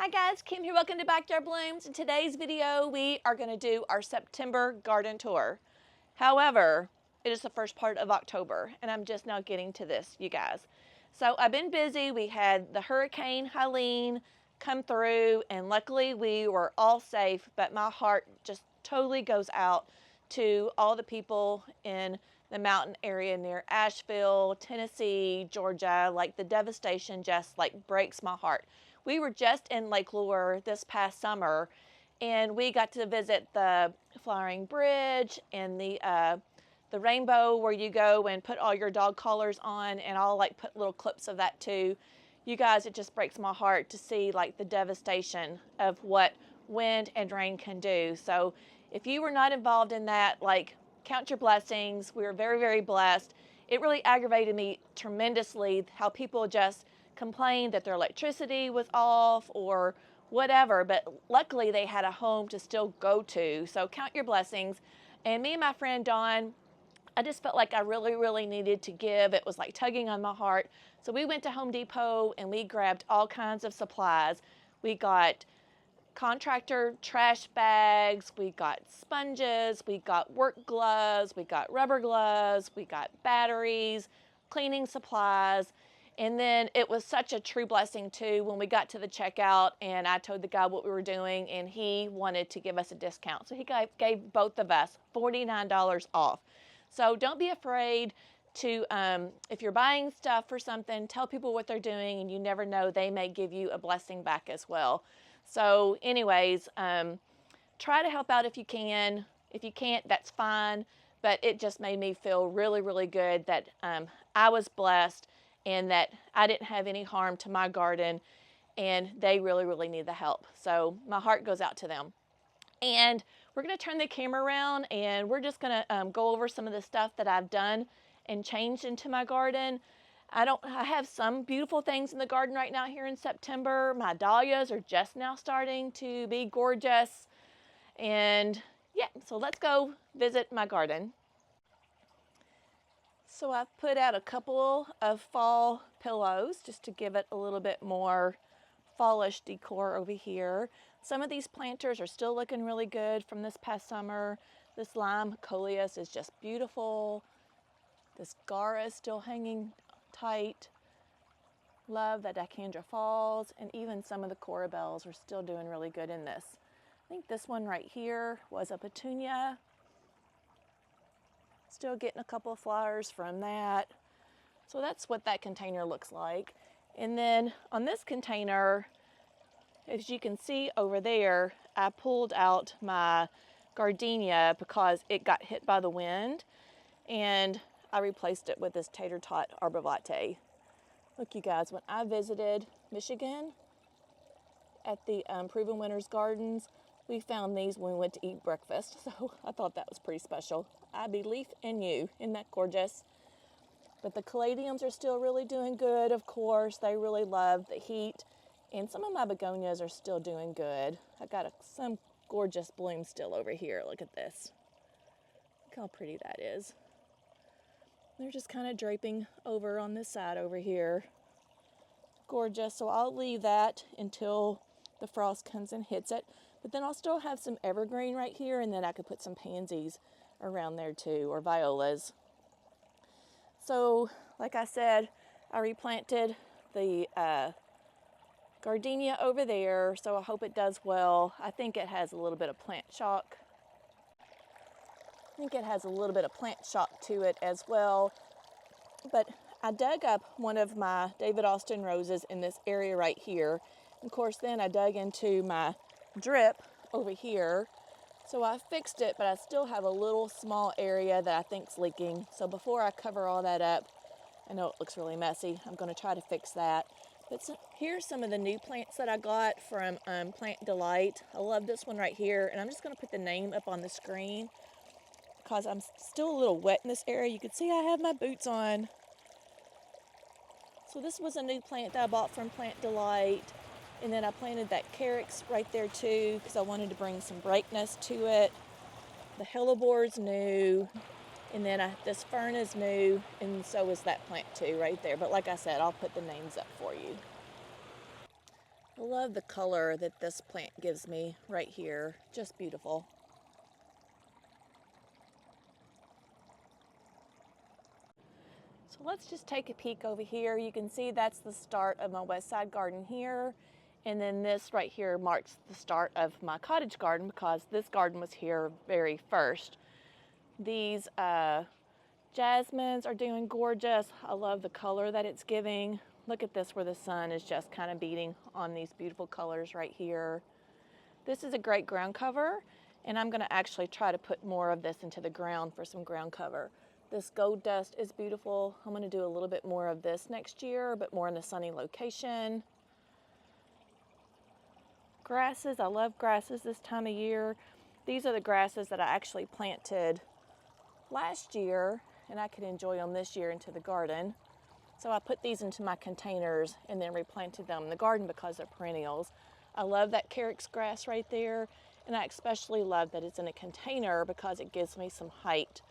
Hi guys, Kim here. Welcome to Backyard Blooms. In today's video, we are going to do our September garden tour. However, it is the first part of October, and I'm just now getting to this, you guys. So I've been busy. We had the Hurricane Helene come through, and luckily we were all safe, but my heart just totally goes out to all the people in the mountain area near Asheville, Tennessee, Georgia. Like, the devastation just breaks my heart. We were just in Lake Lure this past summer, and we got to visit the Flowering Bridge and the rainbow where you go and put all your dog collars on, and I'll put little clips of that too. You guys, it just breaks my heart to see the devastation of what wind and rain can do. So if you were not involved in that, count your blessings. We were very, very blessed. It really aggravated me tremendously how people just complained that their electricity was off or whatever, but luckily they had a home to still go to. So count your blessings. And me and my friend Dawn, I just felt like I really, really needed to give. It was like tugging on my heart. So we went to Home Depot and we grabbed all kinds of supplies. We got contractor trash bags, we got sponges, we got work gloves, we got rubber gloves, we got batteries, cleaning supplies. And then it was such a true blessing too when we got to the checkout and I told the guy what we were doing, and he wanted to give us a discount. So he gave both of us $49 off. So don't be afraid to, if you're buying stuff for something, tell people what they're doing, and you never know, they may give you a blessing back as well. So anyways, try to help out if you can. If you can't, that's fine. But it just made me feel really, really good that I was blessed and that I didn't have any harm to my garden, and they really, really need the help. So my heart goes out to them. And we're going to turn the camera around, and we're just going to go over some of the stuff that I've done and changed into my garden. I have some beautiful things in the garden right now here in September. My dahlias are just now starting to be gorgeous. And yeah, so let's go visit my garden. So I've put out a couple of fall pillows just to give it a little bit more fallish decor over here. Some of these planters are still looking really good from this past summer. This lime coleus is just beautiful. This Gara is still hanging tight. Love that Dicandra Falls, and even some of the Corabelles are still doing really good in this. I think this one right here was a petunia. Still getting a couple of flowers from that. So that's what that container looks like. And then on this container, as you can see over there, I pulled out my gardenia because it got hit by the wind, and I replaced it with this tater tot arborvitae. Look, you guys, when I visited Michigan at the Proven Winners Gardens, we found these when we went to eat breakfast, so I thought that was pretty special. I believe in you. Isn't that gorgeous? But the caladiums are still really doing good, of course. They really love the heat. And some of my begonias are still doing good. I got some gorgeous blooms still over here. Look at this. Look how pretty that is. They're just kind of draping over on this side over here. Gorgeous. So I'll leave that until the frost comes and hits it. But then I'll still have some evergreen right here, and then I could put some pansies around there too, or violas. So, like I said, I replanted the gardenia over there, so I hope it does well. I think it has a little bit of plant shock. I think it has a little bit of plant shock to it as well. But I dug up one of my David Austin roses in this area right here. Of course, then I dug into my drip over here. So I fixed it, but I still have a little small area that I think's leaking. So before I cover all that up, I know it looks really messy, I'm going to try to fix that. But here's some of the new plants that I got from Plant Delight. I love this one right here, and I'm just going to put the name up on the screen because I'm still a little wet in this area. You can see I have my boots on. So this was a new plant that I bought from Plant Delight. And then I planted that carex right there too because I wanted to bring some brightness to it. The hellebor's new, and then this fern is new, and so is that plant too right there. But like I said, I'll put the names up for you. I love the color that this plant gives me right here. Just beautiful. So let's just take a peek over here. You can see that's the start of my west side garden here. And then this right here marks the start of my cottage garden because this garden was here very first. These jasmines are doing gorgeous. I love the color that it's giving. Look at this where the sun is just kind of beating on these beautiful colors right here. This is a great ground cover, and I'm going to actually try to put more of this into the ground for some ground cover. This gold dust is beautiful. I'm going to do a little bit more of this next year, but more in a sunny location. Grasses, I love grasses this time of year. These are the grasses that I actually planted last year, and I could enjoy them this year into the garden. So I put these into my containers and then replanted them in the garden because they're perennials. I love that carex grass right there, and I especially love that it's in a container because it gives me some height.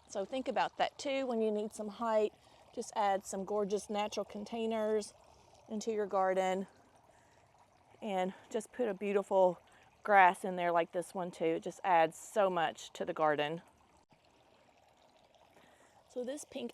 So think about that too. When you need some height, just add some gorgeous natural containers into your garden and just put a beautiful grass in there like this one too. It just adds so much to the garden. So this pink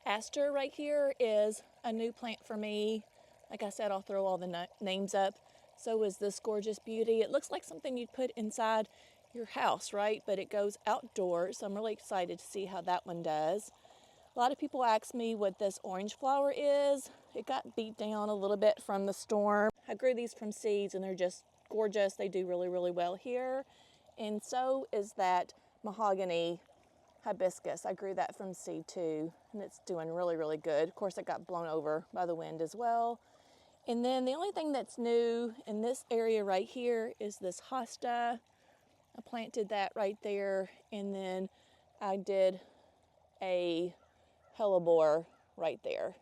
aster right here is a new plant for me. Like I said, I'll throw all the names up. So is this gorgeous beauty. It looks like something you'd put inside your house, right? But it goes outdoors. So I'm really excited to see how that one does. A lot of people ask me what this orange flower is. It got beat down a little bit from the storm. I grew these from seeds and they're just gorgeous. They do really, really well here. And so is that mahogany hibiscus. I grew that from seed too, and it's doing really, really good. Of course, it got blown over by the wind as well. And then the only thing that's new in this area right here is this hosta. I planted that right there, and then I did a hellebore right there.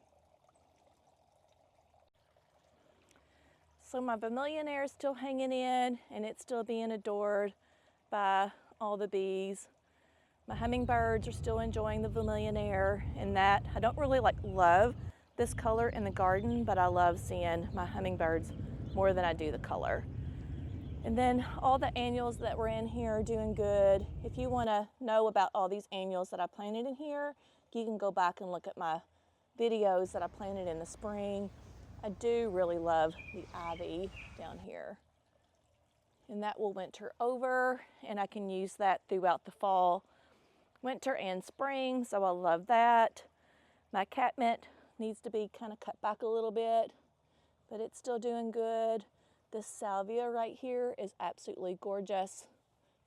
So my vermilion is still hanging in, and it's still being adored by all the bees. My hummingbirds are still enjoying the vermilion air, and that I don't really love this color in the garden, but I love seeing my hummingbirds more than I do the color. And then all the annuals that were in here are doing good. If you want to know about all these annuals that I planted in here, you can go back and look at my videos that I planted in the spring. I do really love the ivy down here. And that will winter over, and I can use that throughout the fall, winter and spring, so I love that. My catmint needs to be kind of cut back a little bit, but it's still doing good. This salvia right here is absolutely gorgeous.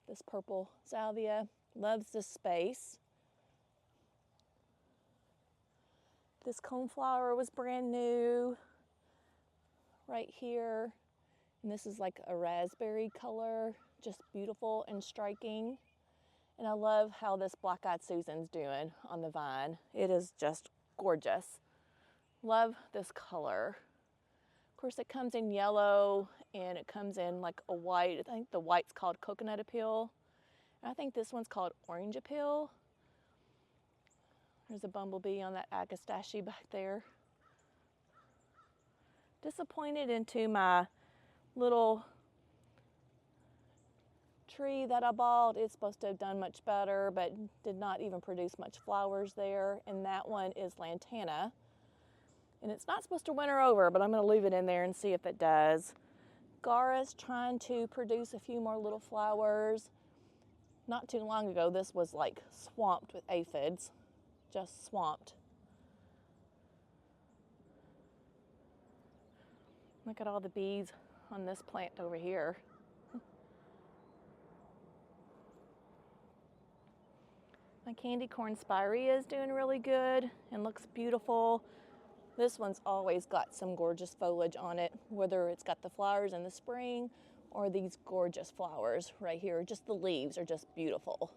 This purple salvia loves this space. This coneflower was brand new right here, and this is like a raspberry color, just beautiful and striking. And I love how this black-eyed Susan's doing on the vine. It is just gorgeous. Love this color. Of course, it comes in yellow and it comes in like a white. I think the white's called coconut appeal. I think this one's called orange appeal. There's a bumblebee on that agastache back there. Disappointed into my little tree that I bought. It's supposed to have done much better, but did not even produce much flowers there. And that one is lantana. And it's not supposed to winter over, but I'm going to leave it in there and see if it does. Gara's trying to produce a few more little flowers. Not too long ago, this was like swamped with aphids, just swamped. Look at all the bees on this plant over here. My candy corn spirea is doing really good and looks beautiful. This one's always got some gorgeous foliage on it, whether it's got the flowers in the spring or these gorgeous flowers right here. Just the leaves are just beautiful.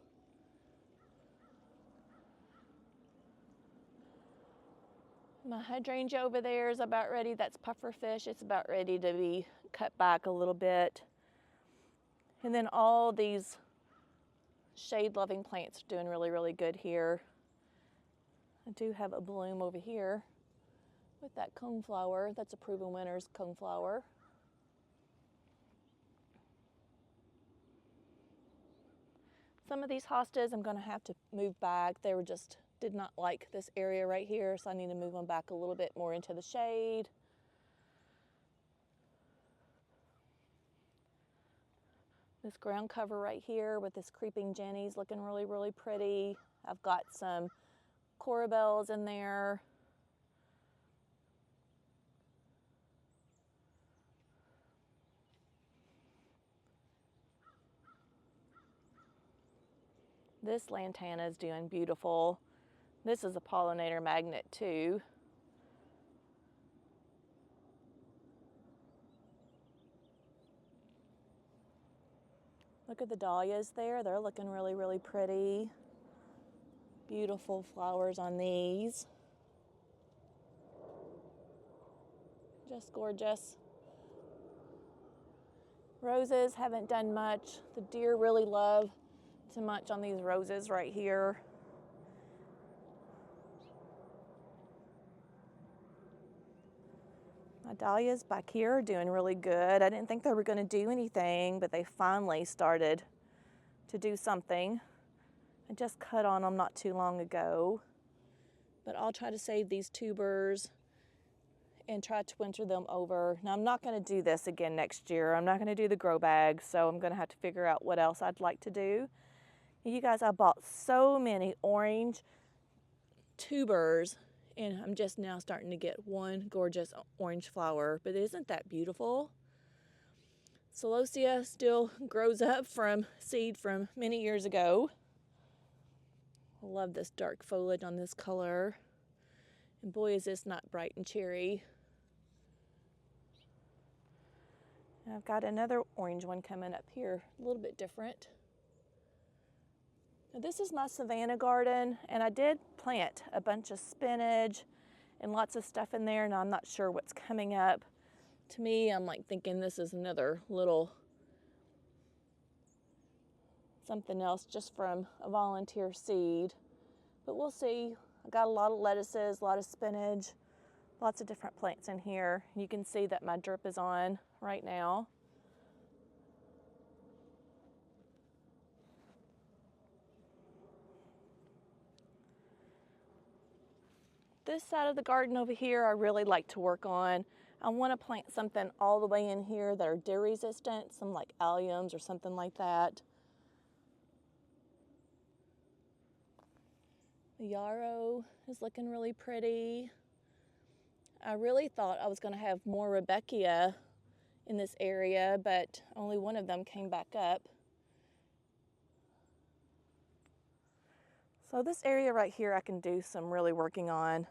My hydrangea over there is about ready. That's pufferfish. It's about ready to be cut back a little bit. And then all these shade-loving plants are doing really, really good here. I do have a bloom over here with that coneflower. That's a proven winner's coneflower. Some of these hostas I'm going to have to move back. They were just did not like this area right here, so I need to move them back a little bit more into the shade. This ground cover right here with this creeping jenny's looking really, really pretty. I've got some corabels in there. This lantana is doing beautiful. This is a pollinator magnet too. Look at the dahlias there. They're looking really, really pretty. Beautiful flowers on these. Just gorgeous. Roses haven't done much. The deer really love too much on these roses right here. My dahlias back here are doing really good. I didn't think they were going to do anything, but they finally started to do something. I just cut on them not too long ago. But I'll try to save these tubers and try to winter them over. Now I'm not going to do this again next year. I'm not going to do the grow bag, so I'm going to have to figure out what else I'd like to do. You guys, I bought so many orange tubers, and I'm just now starting to get one gorgeous orange flower, but isn't that beautiful? Celosia still grows up from seed from many years ago. I love this dark foliage on this color. And boy, is this not bright and cherry. And I've got another orange one coming up here, a little bit different. Now, this is my Savannah garden, and I did plant a bunch of spinach and lots of stuff in there, and I'm not sure what's coming up. To me, I'm like thinking this is another little something else just from a volunteer seed, but we'll see. I got a lot of lettuces, a lot of spinach, lots of different plants in here. You can see that my drip is on right now. This side of the garden over here, I really like to work on. I want to plant something all the way in here that are deer resistant, some like alliums or something like that. The yarrow is looking really pretty. I really thought I was going to have more Rebecca in this area, but only one of them came back up. So this area right here I can do some really working on.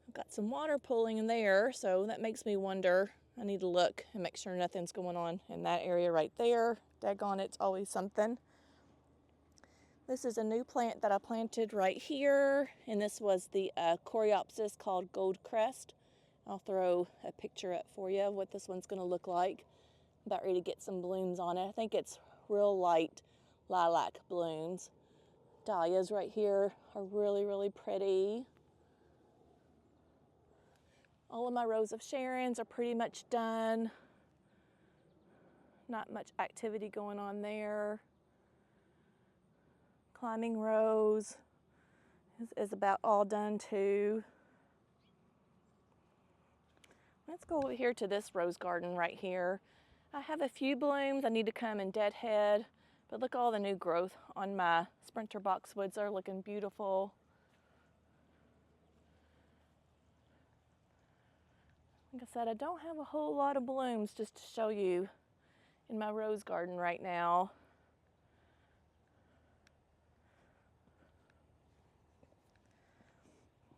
I've got some water pooling in there, so that makes me wonder. I need to look and make sure nothing's going on in that area right there. Daggone, it's always something. This is a new plant that I planted right here, and this was the Coreopsis called Gold Crest. I'll throw a picture up for you of what this one's going to look like. I'm about ready to get some blooms on it. I think it's real light lilac blooms. Dahlias right here are really, really pretty. All of my rows of Sharons are pretty much done. Not much activity going on there. Climbing rose is about all done too. Let's go over here to this rose garden right here. I have a few blooms. I need to come and deadhead, but look at all the new growth on my sprinter boxwoods. They're looking beautiful. Like I said, I don't have a whole lot of blooms just to show you in my rose garden right now.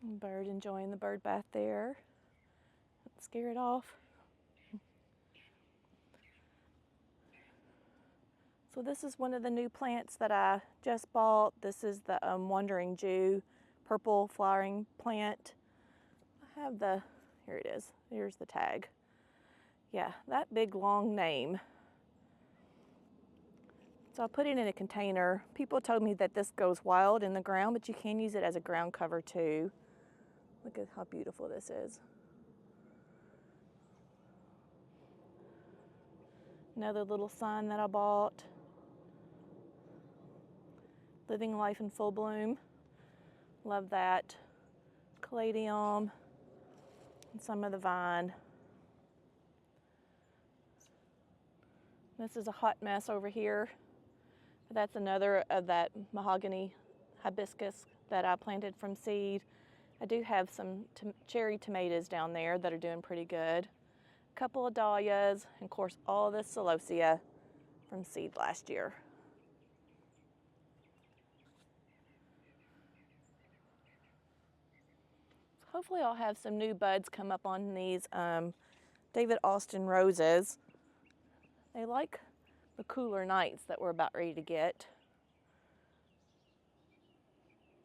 Bird enjoying the bird bath there. Don't scare it off. So this is one of the new plants that I just bought. This is the Wandering Jew purple flowering plant. I have the, here it is, here's the tag. Yeah, that big long name. So I put it in a container. People told me that this goes wild in the ground, but you can use it as a ground cover too. Look at how beautiful this is. Another little sign that I bought. Living Life in full bloom. Love that. Caladium and some of the vine. This is a hot mess over here. But that's another of that mahogany hibiscus that I planted from seed. I do have some cherry tomatoes down there that are doing pretty good. A couple of dahlias, and of course all this celosia from seed last year. So hopefully I'll have some new buds come up on these David Austin roses. They like the cooler nights that we're about ready to get.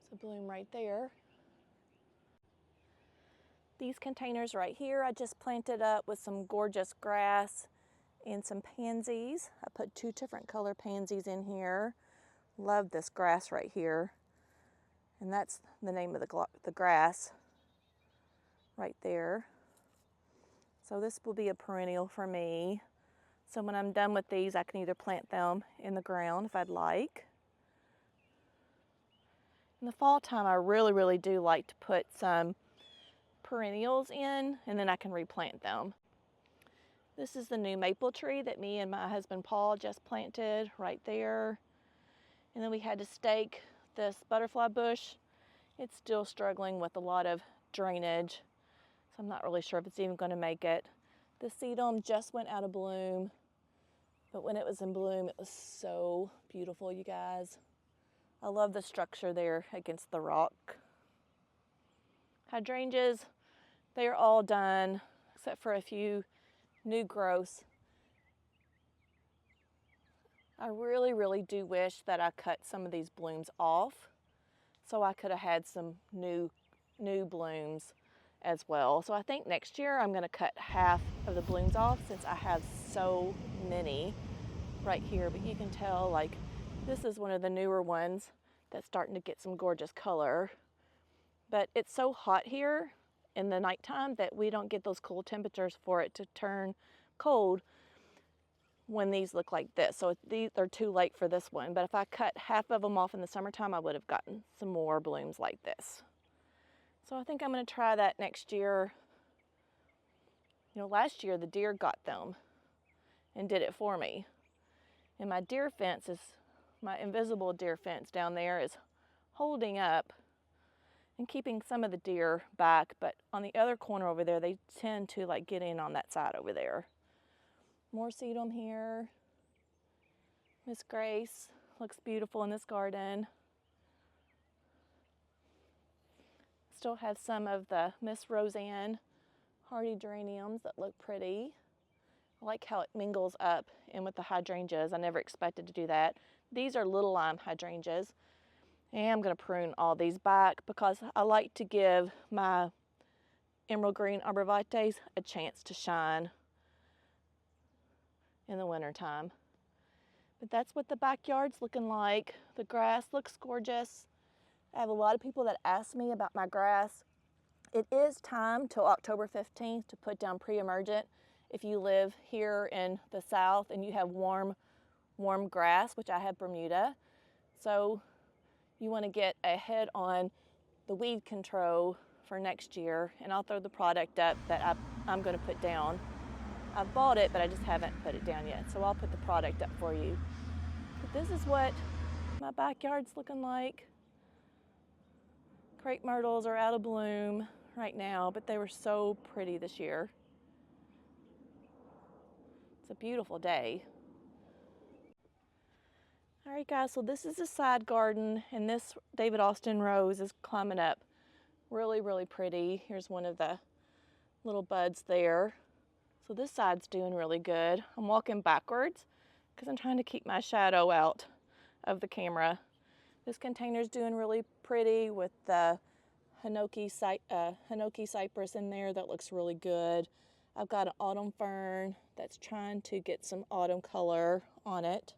It's a bloom right there. These containers right here I just planted up with some gorgeous grass and some pansies. I put 2 different color pansies in here. Love this grass right here. And that's the name of the grass right there. So this will be a perennial for me. So when I'm done with these, I can either plant them in the ground if I'd like. In the fall time, I really do like to put some perennials in, and then I can replant them. This is the new maple tree that me and my husband Paul just planted right there. And then we had to stake this butterfly bush. It's still struggling with a lot of drainage, so I'm not really sure if it's even going to make it. The sedum just went out of bloom, but when it was in bloom, it was so beautiful, you guys. I love the structure there against the rock. Hydrangeas, they are all done except for a few new growths. I really do wish that I cut some of these blooms off so I could have had some new blooms as well. So I think next year I'm going to cut half of the blooms off since I have so many right here. But you can tell, like, this is one of the newer ones that's starting to get some gorgeous color. But it's so hot here in the nighttime that we don't get those cool temperatures for it to turn cold when these look like this. So these are too late for this one. But if I cut half of them off in the summertime, I would have gotten some more blooms like this. So I think I'm going to try that next year. You know, last year the deer got them and did it for me. And my deer fence is, my invisible deer fence down there is holding up and keeping some of the deer back, but on the other corner over there, they tend to like get in on that side over there. More sedum here. Miss Grace looks beautiful in this garden. Still have some of the Miss Roseanne hardy geraniums that look pretty. I like how it mingles up in with the hydrangeas. I never expected to do that. These are little lime hydrangeas. And I'm going to prune all these back because I like to give my emerald green arborvitaes a chance to shine in the wintertime. But that's what the backyard's looking like. The grass looks gorgeous. I have a lot of people that ask me about my grass. It is time till October 15th to put down pre-emergent if you live here in the south and you have warm grass, which I have Bermuda. So you want to get ahead on the weed control for next year, and I'll throw the product up that I'm going to put down. I've bought it, but I just haven't put it down yet, so I'll put the product up for you. But this is what my backyard's looking like. Crepe myrtles are out of bloom right now, but they were so pretty this year. It's a beautiful day. All right, guys, so this is a side garden, and this David Austin rose is climbing up really pretty. Here's one of the little buds there. So this side's doing really good. I'm walking backwards because I'm trying to keep my shadow out of the camera. This container's doing really pretty with the Hinoki cypress in there. That looks really good. I've got an autumn fern that's trying to get some autumn color on it.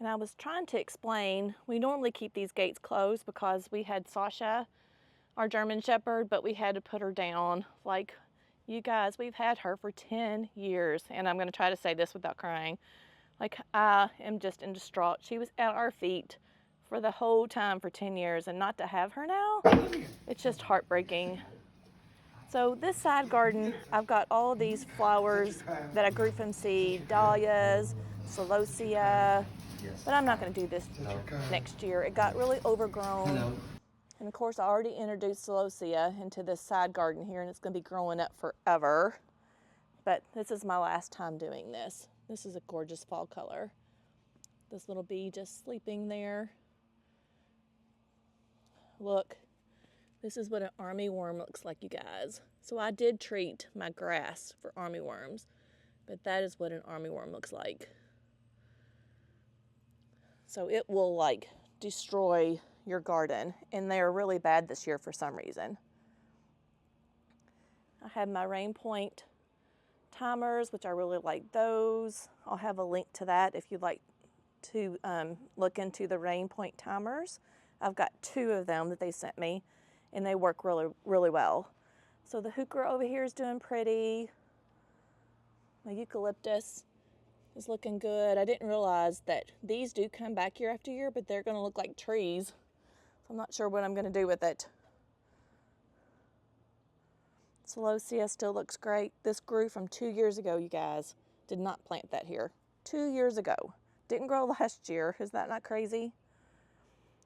And I was trying to explain, we normally keep these gates closed because we had Sasha, our German Shepherd, but we had to put her down like You guys, we've had her for 10 years, and I'm going to try to say this without crying. Like, I am just in distraught. She was at our feet for the whole time for 10 years, and not to have her now, it's just heartbreaking. So this side garden, I've got all these flowers that I grew from seed, dahlias, celosia, but I'm not going to do this next year. It got really overgrown. And of course, I already introduced celosia into this side garden here, and it's going to be growing up forever. But this is my last time doing this. This is a gorgeous fall color. This little bee just sleeping there. Look, this is what an armyworm looks like, you guys. So I did treat my grass for armyworms, but that is what an armyworm looks like. So it will like destroy your garden, and they're really bad this year for some reason. I have my rain point timers, which I really like those. I'll have a link to that if you'd like to look into the rain point timers. I've got 2 of them that they sent me, and they work really, really well. So the heuchera over here is doing pretty. My eucalyptus is looking good. I didn't realize that these do come back year after year, but they're going to look like trees. So I'm not sure what I'm going to do with it. Celosia still looks great. This grew from 2 years ago, you guys. Did not plant that here. 2 years ago. Didn't grow last year. Is that not crazy?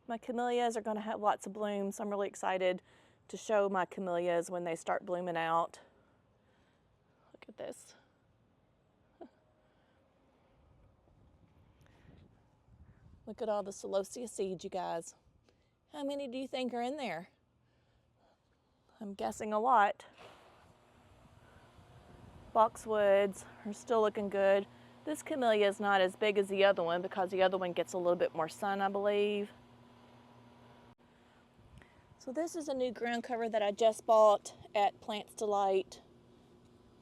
My camellias are going to have lots of blooms. So I'm really excited to show my camellias when they start blooming out. Look at this. Look at all the celosia seeds, you guys. How many do you think are in there? I'm guessing a lot. Boxwoods are still looking good. This camellia is not as big as the other one because the other one gets a little bit more sun, I believe. So this is a new ground cover that I just bought at Plants Delight.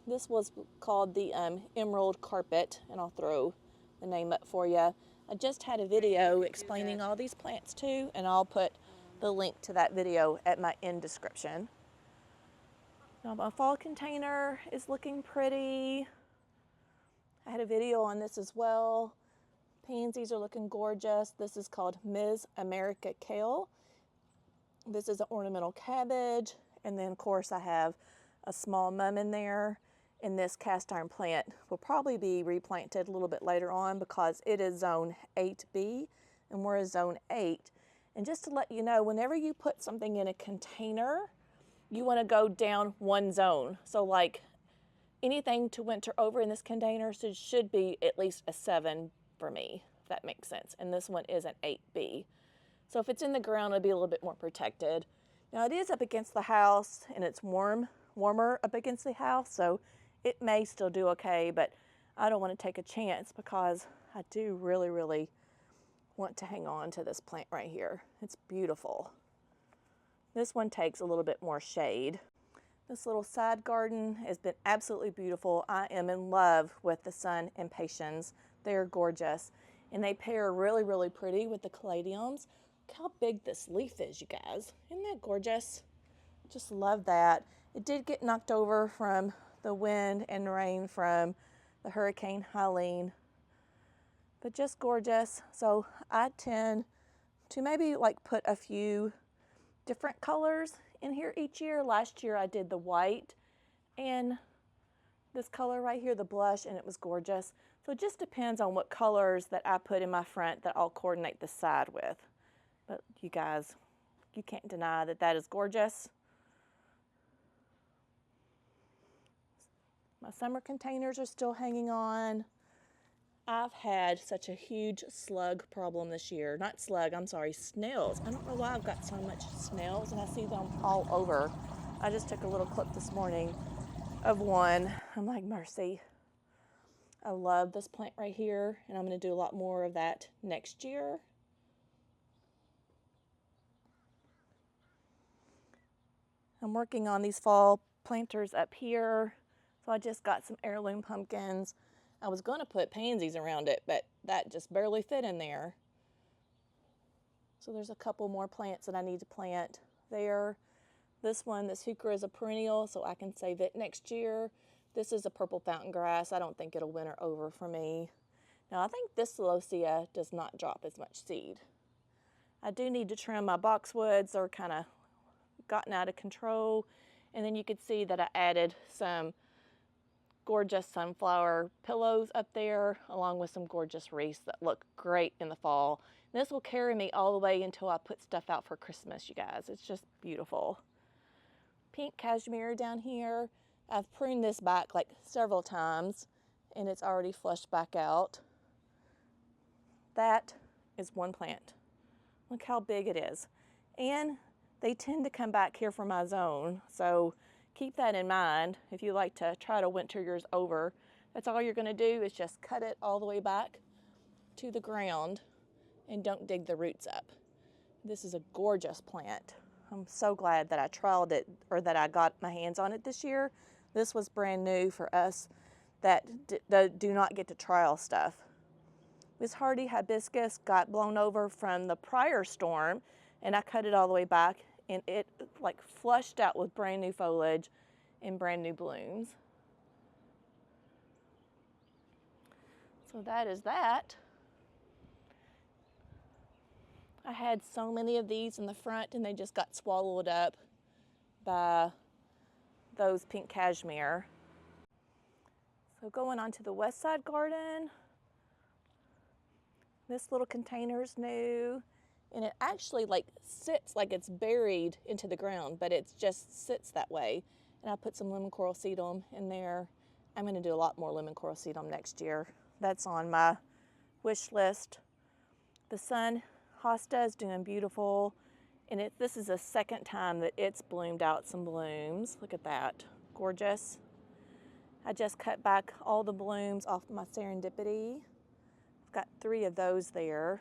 This was called the Emerald Carpet, and I'll throw the name up for you. I just had a video explaining all these plants too, and I'll put the link to that video at my end description. Now my fall container is looking pretty. I had a video on this as well. Pansies are looking gorgeous. This is called Ms. America Kale. This is an ornamental cabbage. And then of course I have a small mum in there. And this cast iron plant will probably be replanted a little bit later on because it is zone 8B and we're a zone 8. And just to let you know, whenever you put something in a container, you want to go down one zone. So like anything to winter over in this container should be at least a 7 for me, if that makes sense. And this one is an 8B. So if it's in the ground, it'll be a little bit more protected. Now it is up against the house and it's warmer up against the house, so it may still do okay, but I don't want to take a chance because I do really, really want to hang on to this plant right here. It's beautiful. This one takes a little bit more shade. This little side garden has been absolutely beautiful. I am in love with the sun impatiens. They're gorgeous, and they pair really, really pretty with the caladiums. Look how big this leaf is, you guys. Isn't that gorgeous? Just love that. It did get knocked over from the wind and rain from the Hurricane Helene, but just gorgeous. So I tend to maybe like put a few different colors in here each year. Last year I did the white and this color right here, the blush, and it was gorgeous. So it just depends on what colors that I put in my front that I'll coordinate the side with. But you guys, you can't deny that that is gorgeous. My summer containers are still hanging on. I've had such a huge slug problem this year. Not slug, I'm sorry, snails. I don't know why I've got so much snails, and I see them all over. I just took a little clip this morning of one. I'm like, mercy. I love this plant right here, and I'm going to do a lot more of that next year. I'm working on these fall planters up here. So I just got some heirloom pumpkins. I was going to put pansies around it, but that just barely fit in there. So there's a couple more plants that I need to plant there. This heuchera is a perennial, so I can save it next year. This is a purple fountain grass. I don't think it'll winter over for me. Now, I think this celosia does not drop as much seed. I do need to trim my boxwoods. They're kind of gotten out of control. And then you could see that I added some gorgeous sunflower pillows up there, along with some gorgeous wreaths that look great in the fall. And this will carry me all the way until I put stuff out for Christmas, you guys. It's just beautiful. Pink cashmere down here. I've pruned this back like several times, and it's already flushed back out. That is one plant. Look how big it is. And they tend to come back here for my zone, so keep that in mind if you like to try to winter yours over. That's all you're going to do is just cut it all the way back to the ground and don't dig the roots up. This is a gorgeous plant. I'm so glad that I trialed it, or that I got my hands on it this year. This was brand new for us that do not get to trial stuff. This hardy hibiscus got blown over from the prior storm, and I cut it all the way back, and it like flushed out with brand new foliage and brand new blooms. So that is that. I had so many of these in the front, and they just got swallowed up by those pink cashmere. So going on to the west side garden, this little container is new, and it actually like sits like it's buried into the ground, but it just sits that way. And I put some lemon coral sedum in there. I'm going to do a lot more lemon coral sedum next year. That's on my wish list. The sun hosta is doing beautiful, and this is the second time that it's bloomed out some blooms. Look at that, gorgeous. I just cut back all the blooms off my serendipity. I've got 3 of those there.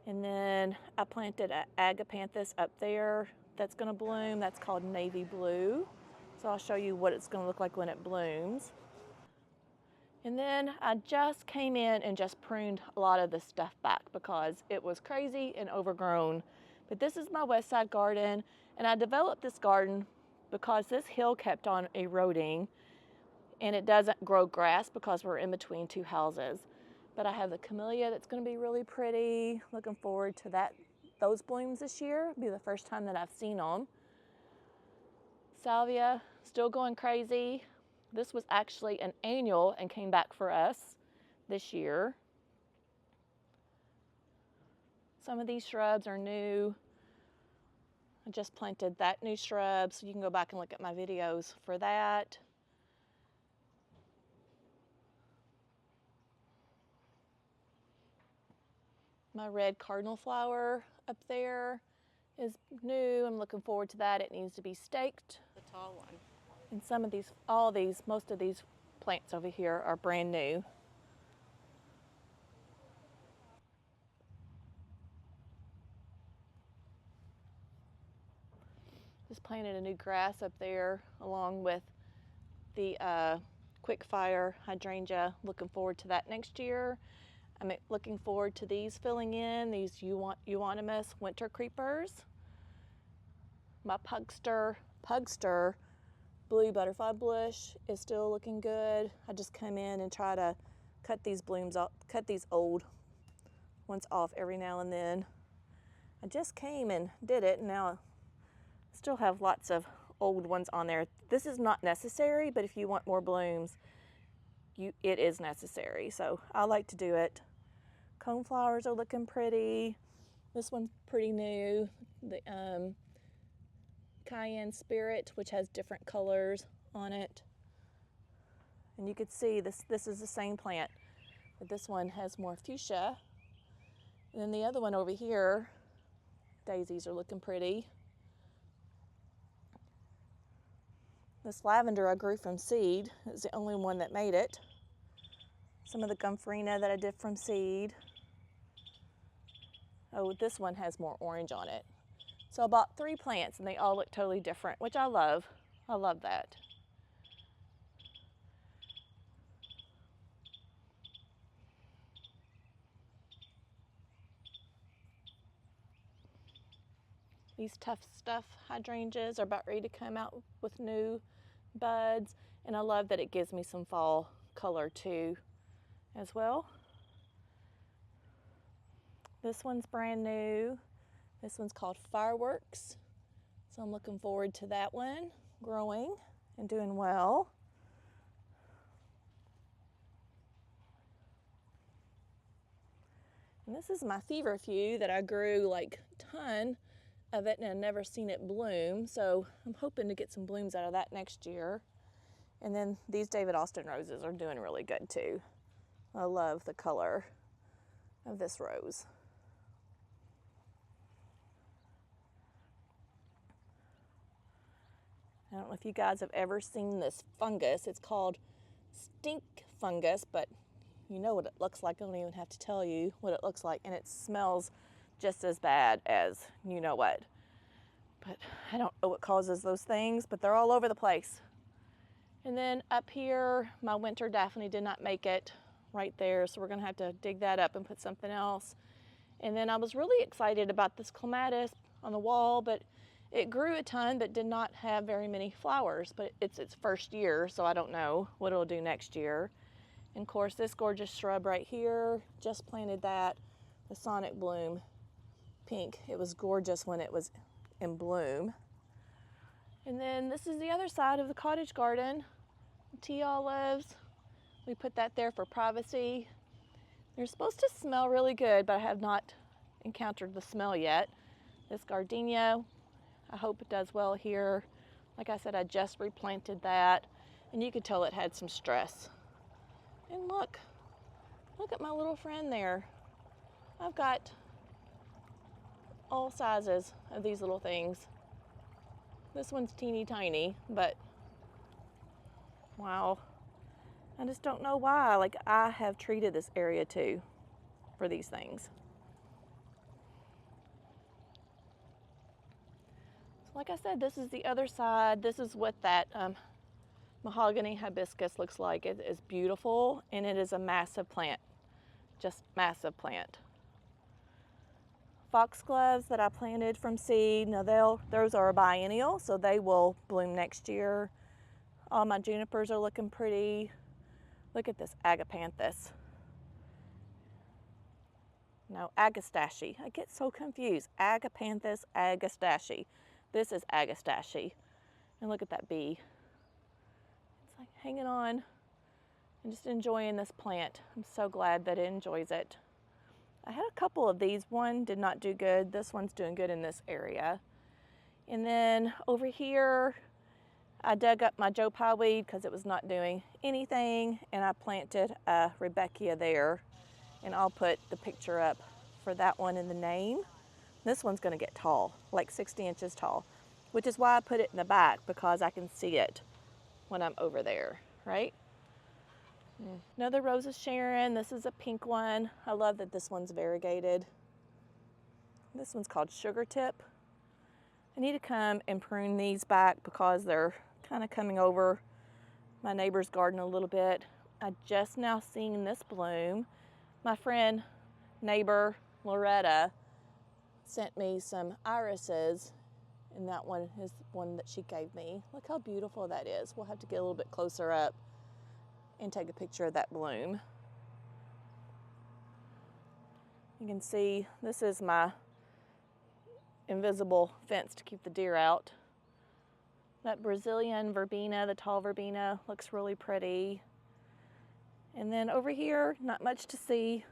And then I planted an agapanthus up there that's going to bloom. That's called navy blue. So I'll show you what it's going to look like when it blooms. And then I just came in and just pruned a lot of this stuff back because it was crazy and overgrown. But this is my west side garden, and I developed this garden because this hill kept on eroding, and it doesn't grow grass because we're in between 2 houses. But I have the camellia that's going to be really pretty. Looking forward to those blooms this year. It'll be the first time that I've seen them. Salvia, still going crazy. This was actually an annual and came back for us this year. Some of these shrubs are new. I just planted that new shrub, so you can go back and look at my videos for that. My red cardinal flower up there is new. I'm looking forward to that. It needs to be staked. The tall one. And some of these, most of these plants over here are brand new. Just planted a new grass up there along with the quick fire hydrangea. Looking forward to that next year. I'm looking forward to these filling in, these euonymus winter creepers. My pugster blue butterfly bush is still looking good. I just come in and try to cut these blooms off, cut these old ones off every now and then. I just came and did it, and now I still have lots of old ones on there. This is not necessary, but if you want more blooms, it is necessary. So I like to do it. Coneflowers are looking pretty. This one's pretty new. The Cayenne Spirit, which has different colors on it. And you could see this is the same plant, but this one has more fuchsia. And then the other one over here, daisies are looking pretty. This lavender I grew from seed. It's the only one that made it. Some of the gomphrena that I did from seed. Oh, this one has more orange on it. So I bought 3 plants, and they all look totally different, which I love. I love that. These Tough Stuff hydrangeas are about ready to come out with new buds, and I love that it gives me some fall color too as well. This one's brand new. This one's called Fireworks, so I'm looking forward to that one growing and doing well. And this is my feverfew that I grew like a ton of it, and I've never seen it bloom, so I'm hoping to get some blooms out of that next year. And then these David Austin roses are doing really good too. I love the color of this rose. I don't know if you guys have ever seen this fungus. It's called stink fungus, but you know what it looks like. I don't even have to tell you what it looks like, and it smells just as bad as you know what. But I don't know what causes those things, but they're all over the place. And then up here, my winter Daphne did not make it right there, so we're gonna have to dig that up and put something else. And then I was really excited about this clematis on the wall, but it grew a ton but did not have very many flowers. But it's its first year, so I don't know what it'll do next year. And of course, this gorgeous shrub right here, just planted that, the Sonic Bloom pink. It was gorgeous when it was in bloom. And then this is the other side of the cottage garden, tea olives. We put that there for privacy. They're supposed to smell really good, but I have not encountered the smell yet. This gardenia, I hope it does well here. Like I said, I just replanted that, and you could tell it had some stress. And look at my little friend there. I've got all sizes of these little things. This one's teeny tiny, but wow. I just don't know why. Like, I have treated this area too for these things. So like I said, this is the other side. This is what that mahogany hibiscus looks like. It is beautiful, and it is a massive plant, just massive plant. Foxgloves that I planted from seed, now those are a biennial, so they will bloom next year. All my junipers are looking pretty. Look at this agapanthus. No, agastache. I get so confused. Agapanthus, agastache. This is agastache. And look at that bee. It's like hanging on and just enjoying this plant. I'm so glad that it enjoys it. I had a couple of these. One did not do good. This one's doing good in this area. And then over here, I dug up my Joe Pye weed because it was not doing anything, and I planted a Rebecca there. And I'll put the picture up for that one in the name. This one's gonna get tall, like 60 inches tall, which is why I put it in the back, because I can see it when I'm over there, right? Another Rose of Sharon. This is a pink one. I love that this one's variegated. This one's called Sugar Tip. I need to come and prune these back because they're kind of coming over my neighbor's garden a little bit. I just now seen this bloom. My friend, neighbor Loretta, sent me some irises, and that one is one that she gave me. Look how beautiful that is. We'll have to get a little bit closer up and take a picture of that bloom. You can see this is my invisible fence to keep the deer out. That Brazilian verbena, the tall verbena, looks really pretty. And then over here, not much to see.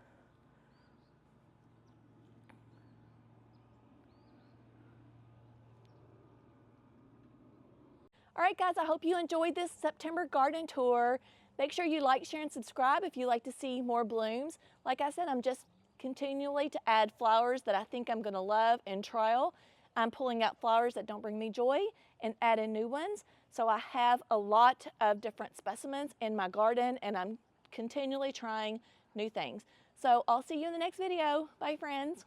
All right, guys, I hope you enjoyed this September garden tour. Make sure you like, share, and subscribe if you'd like to see more blooms. Like I said, I'm just continually to add flowers that I think I'm gonna love and trial. I'm pulling out flowers that don't bring me joy and adding new ones. So I have a lot of different specimens in my garden, and I'm continually trying new things. So I'll see you in the next video. Bye, friends.